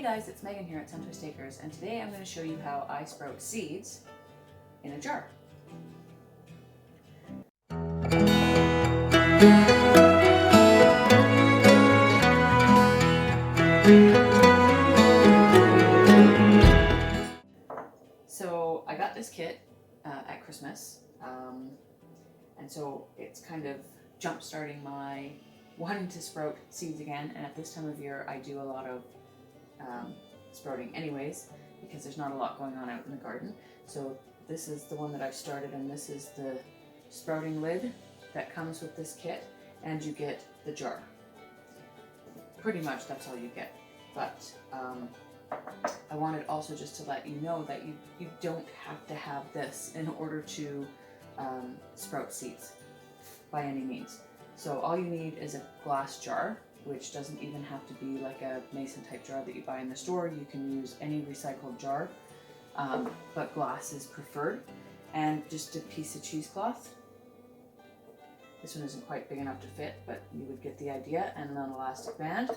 guys, it's Megan here at Suntrust Acres, and today I'm going to show you how I sprout seeds in a jar. So I got this kit at Christmas, and so it's kind of jump-starting my wanting to sprout seeds again, and at this time of year I do a lot of sprouting anyways, because there's not a lot going on out in the garden. So this is the one that I've started, and this is the sprouting lid that comes with this kit, and you get the jar. Pretty much that's all you get, but I wanted also just to let you know that you don't have to have this in order to sprout seeds by any means. So all you need is a glass jar, which doesn't even have to be like a mason type jar that you buy in the store. You can use any recycled jar, but glass is preferred. And just a piece of cheesecloth. This one isn't quite big enough to fit, but you would get the idea. And an elastic band.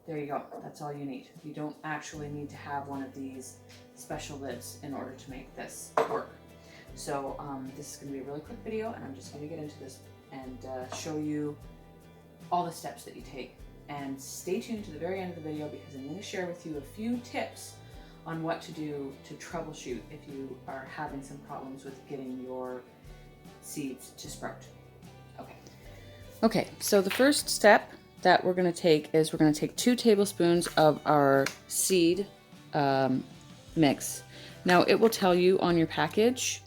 There you go, that's all you need. You don't actually need to have one of these special lids in order to make this work. So this is going to be a really quick video, and I'm just going to get into this and show you all the steps that you take. And stay tuned to the very end of the video, because I'm going to share with you a few tips on what to do to troubleshoot if you are having some problems with getting your seeds to sprout. Okay, so the first step that we're going to take is we're going to take 2 tablespoons of our seed mix. Now it will tell you on your package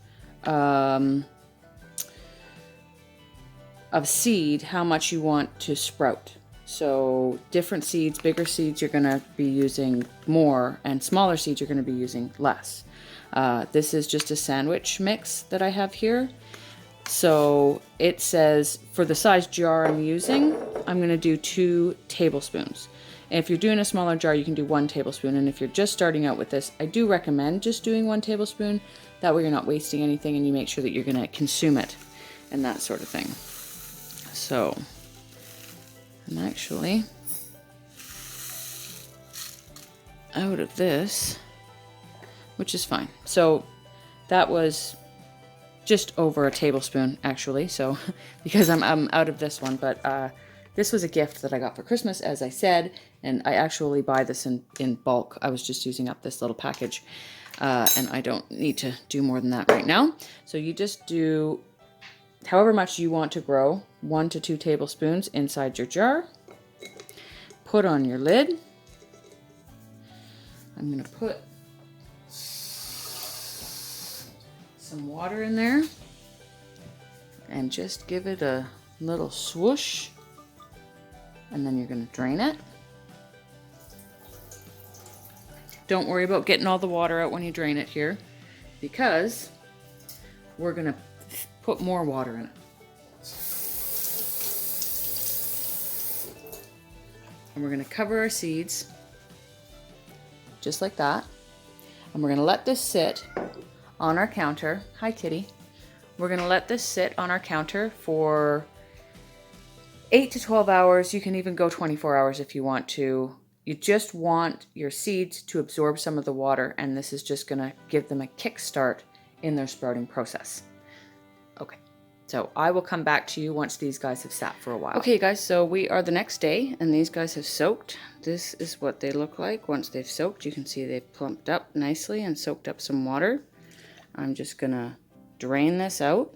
of seed how much you want to sprout. So different seeds, bigger seeds, you're going to be using more, and smaller seeds you're going to be using less. This is just a sandwich mix that I have here. So it says for the size jar I'm using, I'm going to do 2 tablespoons. And if you're doing a smaller jar, you can do 1 tablespoon. And if you're just starting out with this, I do recommend just doing 1 tablespoon. That way you're not wasting anything, and you make sure that you're going to consume it and that sort of thing. So I'm actually out of this, which is fine. So that was just over a tablespoon actually, so because I'm out of this one, but this was a gift that I got for Christmas, as I said, and I actually buy this in bulk. I was just using up this little package, and I don't need to do more than that right now. So you just do however much you want to grow, 1 to 2 tablespoons inside your jar. Put on your lid. I'm going to put some water in there and just give it a little swoosh, and then you're going to drain it. Don't worry about getting all the water out when you drain it here, because we're going to put more water in it. And we're going to cover our seeds just like that, and we're going to let this sit on our counter. Hi, kitty. We're going to let this sit on our counter for 8 to 12 hours. You can even go 24 hours if you want to. You just want your seeds to absorb some of the water, and this is just going to give them a kickstart in their sprouting process. Okay, so I will come back to you once these guys have sat for a while. Okay guys, so we are the next day, and these guys have soaked. This is what they look like once they've soaked. You can see they've plumped up nicely and soaked up some water. I'm just gonna drain this out.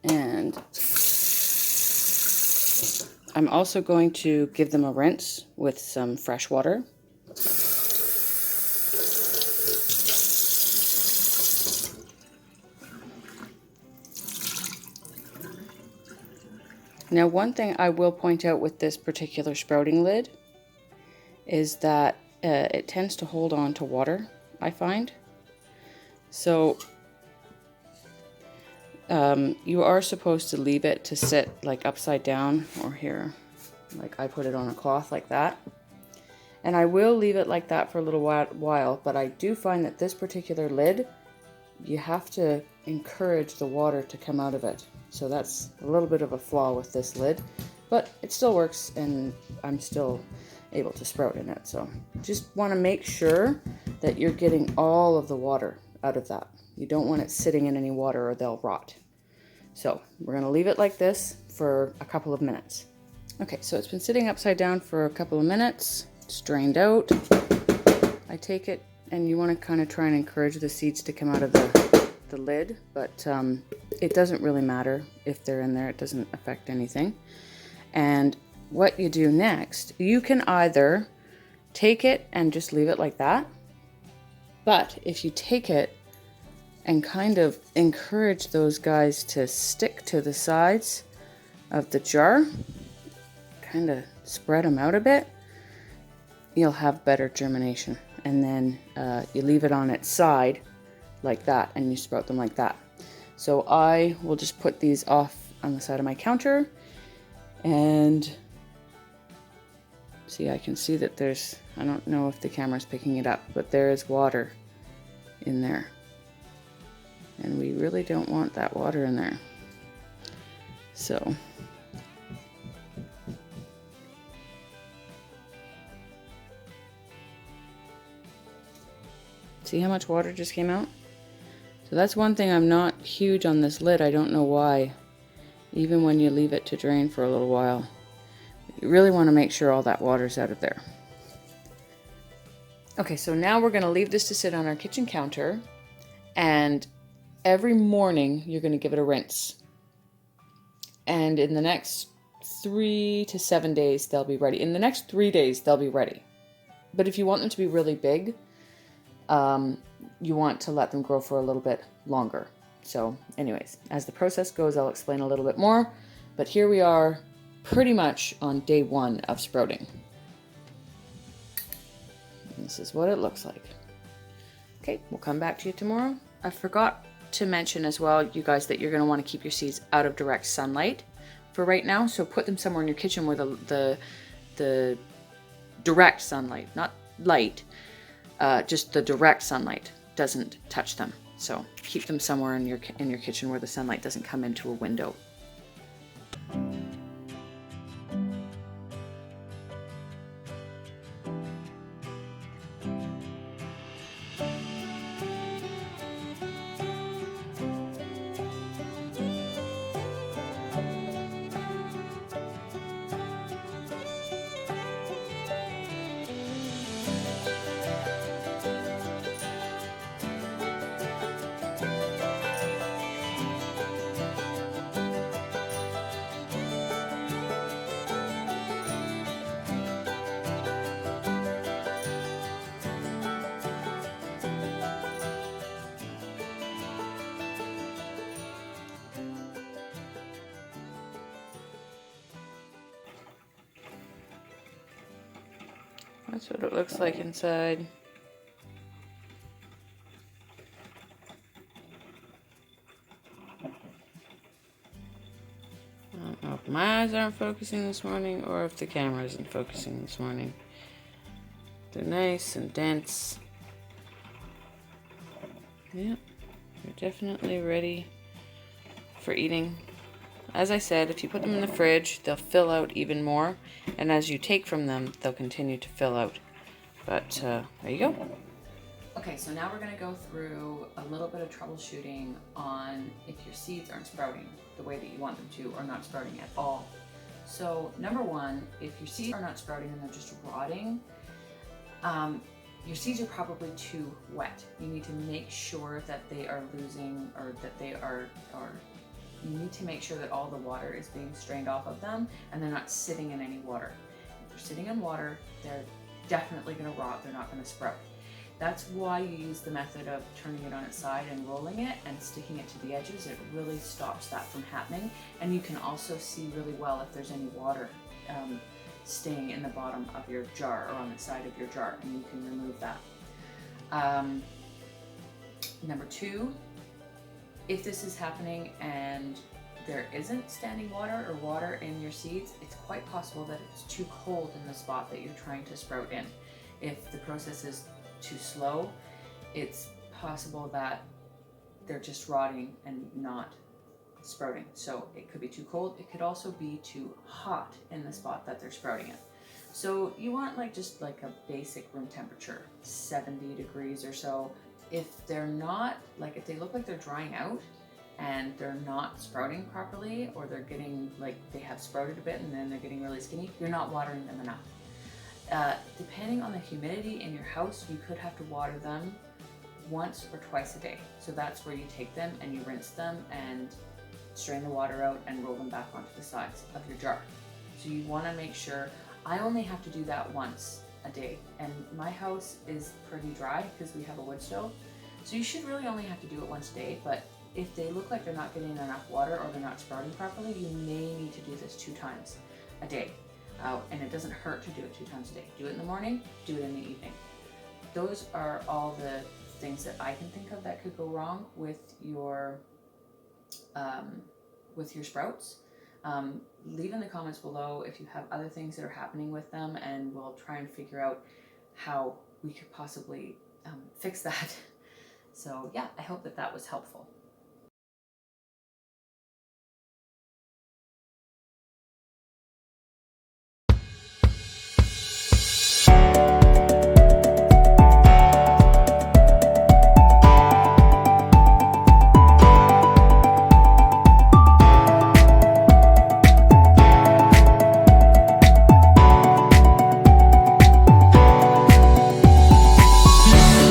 And I'm also going to give them a rinse with some fresh water. Now, one thing I will point out with this particular sprouting lid is that it tends to hold on to water, I find. So you are supposed to leave it to sit like upside down, or here, like I put it on a cloth like that. And I will leave it like that for a little while, but I do find that this particular lid you have to encourage the water to come out of it. So that's a little bit of a flaw with this lid, but it still works and I'm still able to sprout in it. So just want to make sure that you're getting all of the water out of that. You don't want it sitting in any water or they'll rot. So we're going to leave it like this for a couple of minutes. Okay, so it's been sitting upside down for a couple of minutes. It's drained out. I take it, and you want to kind of try and encourage the seeds to come out of the lid, but it doesn't really matter if they're in there. It doesn't affect anything. And what you do next, you can either take it and just leave it like that, but if you take it and kind of encourage those guys to stick to the sides of the jar, kind of spread them out a bit, you'll have better germination. And then you leave it on its side like that and you sprout them like that. So I will just put these off on the side of my counter, and see, I can see that there's, I don't know if the camera's picking it up, but there is water in there. And we really don't want that water in there. So see how much water just came out? So that's one thing, I'm not huge on this lid. I don't know why. Even when you leave it to drain for a little while, you really want to make sure all that water's out of there. Okay, so now we're going to leave this to sit on our kitchen counter, and every morning you're going to give it a rinse. And in the next 3 to 7 days, they'll be ready. In the next 3 days, they'll be ready. But if you want them to be really big, you want to let them grow for a little bit longer. So anyways, as the process goes, I'll explain a little bit more. But here we are pretty much on day 1 of sprouting. And this is what it looks like. Okay, we'll come back to you tomorrow. I forgot to mention as well, you guys, that you're going to want to keep your seeds out of direct sunlight for right now. So put them somewhere in your kitchen where the direct sunlight, not light, just the direct sunlight doesn't touch them. So keep them somewhere in your kitchen where the sunlight doesn't come into a window. That's what it looks like inside. I don't know if my eyes aren't focusing this morning or if the camera isn't focusing this morning. They're nice and dense. Yep, they're definitely ready for eating. As I said, if you put them in the fridge, they'll fill out even more. And as you take from them, they'll continue to fill out. But there you go. Okay, so now we're going to go through a little bit of troubleshooting on if your seeds aren't sprouting the way that you want them to, or not sprouting at all. So number one, if your seeds are not sprouting and they're just rotting, your seeds are probably too wet. You need to make sure that they are losing, or that they are you need to make sure that all the water is being strained off of them and they're not sitting in any water. If they're sitting in water, they're definitely going to rot. They're not going to sprout. That's why you use the method of turning it on its side and rolling it and sticking it to the edges. It really stops that from happening. And you can also see really well if there's any water staying in the bottom of your jar or on the side of your jar, and you can remove that. Number two, if this is happening and there isn't standing water or water in your seeds, it's quite possible that it's too cold in the spot that you're trying to sprout in. If the process is too slow, it's possible that they're just rotting and not sprouting. So it could be too cold. It could also be too hot in the spot that they're sprouting in. So you want just a basic room temperature, 70 degrees or so. If they're not, if they look like they're drying out and they're not sprouting properly, or they're getting, they have sprouted a bit and then they're getting really skinny, you're not watering them enough. Depending on the humidity in your house, you could have to water them once or twice a day. So that's where you take them and you rinse them and strain the water out and roll them back onto the sides of your jar. So you want to make sure. I only have to do that once a day, and my house is pretty dry because we have a wood stove. So you should really only have to do it once a day, but if they look like they're not getting enough water or they're not sprouting properly, you may need to do this 2 times a day. And it doesn't hurt to do it 2 times a day. Do it in the morning, do it in the evening. Those are all the things that I can think of that could go wrong with your sprouts. Leave in the comments below if you have other things that are happening with them, and we'll try and figure out how we could possibly fix that. So yeah, I hope that was helpful.